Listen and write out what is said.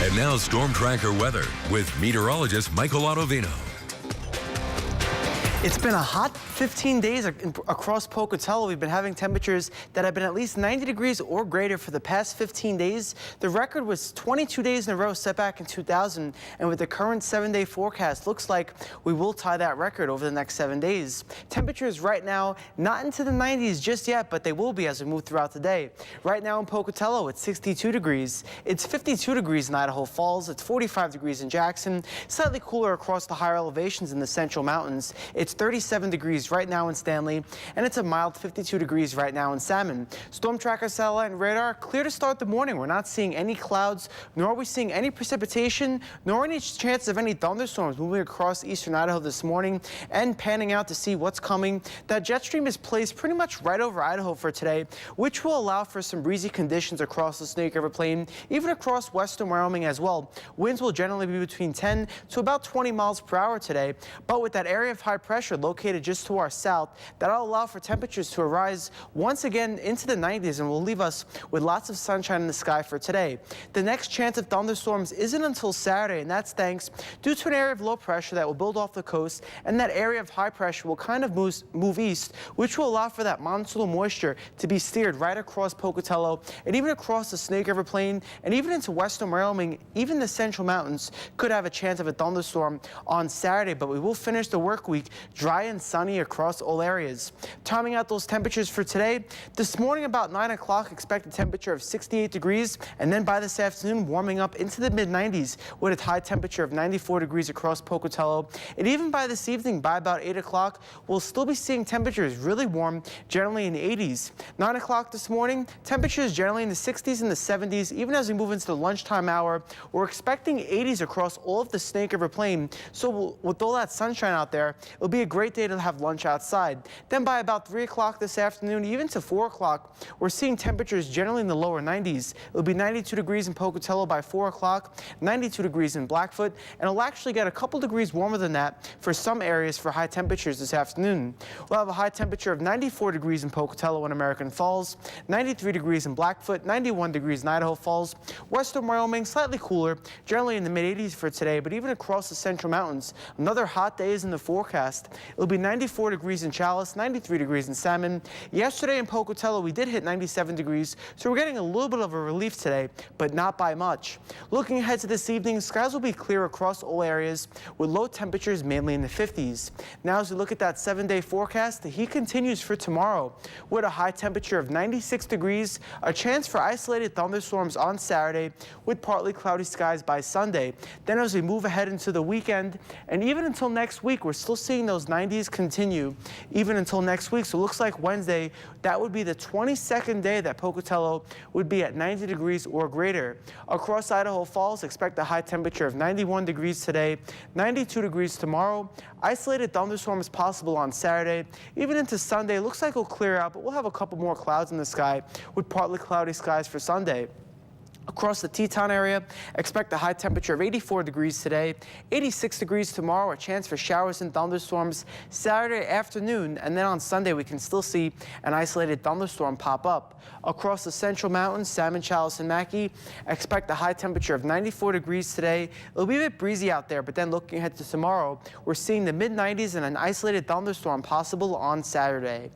And now Storm Tracker weather with meteorologist Michael Autovino. It's been a hot 15 days across Pocatello. We've been having temperatures that have been at least 90 degrees or greater for the past 15 days. The record was 22 days in a row set back in 2000. And with the current 7-day forecast, looks like we will tie that record over the next 7 days. Temperatures right now, not into the 90s just yet, but they will be as we move throughout the day. Right now in Pocatello, it's 62 degrees. It's 52 degrees in Idaho Falls. It's 45 degrees in Jackson. Slightly cooler across the higher elevations in the Central Mountains. It's 37 degrees right now in Stanley, and it's a mild 52 degrees right now in Salmon. Storm tracker satellite and radar clear to start the morning. We're not seeing any clouds, nor are we seeing any precipitation, nor any chance of any thunderstorms moving across eastern Idaho this morning and panning out to see what's coming. That jet stream is placed pretty much right over Idaho for today, which will allow for some breezy conditions across the Snake River Plain, even across western Wyoming as well. Winds will generally be between 10 to about 20 miles per hour today, but with that area of high pressure located just to our south, that'll allow for temperatures to rise once again into the 90s and will leave us with lots of sunshine in the sky for today. The next chance of thunderstorms isn't until Saturday, and that's thanks due to an area of low pressure that will build off the coast, and that area of high pressure will kind of move east, which will allow for that monsoonal moisture to be steered right across Pocatello and even across the Snake River Plain and even into western Wyoming. Even the Central Mountains could have a chance of a thunderstorm on Saturday, but we will finish the work week dry and sunny across all areas. Timing out those temperatures for today, this morning about 9 o'clock, expect a temperature of 68 degrees, and then by this afternoon warming up into the mid-90s with a high temperature of 94 degrees across Pocatello. And even by this evening, by about 8 o'clock, we'll still be seeing temperatures really warm, generally in the 80s. 9 o'clock this morning, temperatures generally in the 60s and the 70s. Even as we move into the lunchtime hour, we're expecting 80s across all of the Snake River Plain. So with all that sunshine out there, it'll be a great day to have lunch outside. Then by about 3 o'clock this afternoon, even to 4 o'clock, we're seeing temperatures generally in the lower 90s. It'll be 92 degrees in Pocatello by 4 o'clock, 92 degrees in Blackfoot, and it'll actually get a couple degrees warmer than that for some areas for high temperatures this afternoon. We'll have a high temperature of 94 degrees in Pocatello and American Falls, 93 degrees in Blackfoot, 91 degrees in Idaho Falls. Western Wyoming, slightly cooler, generally in the mid-80s for today, but even across the Central Mountains, another hot day is in the forecast. It'll be 94 degrees in Chalice, 93 degrees in Salmon. Yesterday in Pocatello, we did hit 97 degrees, so we're getting a little bit of a relief today, but not by much. Looking ahead to this evening, skies will be clear across all areas with low temperatures mainly in the 50s. Now as we look at that 7-day forecast, the heat continues for tomorrow with a high temperature of 96 degrees, a chance for isolated thunderstorms on Saturday with partly cloudy skies by Sunday. Then as we move ahead into the weekend and even until next week, we're still seeing those 90s continue even until next week. So it looks like Wednesday, that would be the 22nd day that Pocatello would be at 90 degrees or greater. Across Idaho Falls, expect a high temperature of 91 degrees today, 92 degrees tomorrow. Isolated thunderstorms possible on Saturday. Even into Sunday, looks like it'll clear out, but we'll have a couple more clouds in the sky with partly cloudy skies for Sunday. Across the Teton area, expect a high temperature of 84 degrees today, 86 degrees tomorrow, a chance for showers and thunderstorms Saturday afternoon, and then on Sunday we can still see an isolated thunderstorm pop up. Across the Central Mountains, Salmon, Chalice, and Mackay, expect a high temperature of 94 degrees today. It'll be a bit breezy out there, but then looking ahead to tomorrow, we're seeing the mid-90s and an isolated thunderstorm possible on Saturday.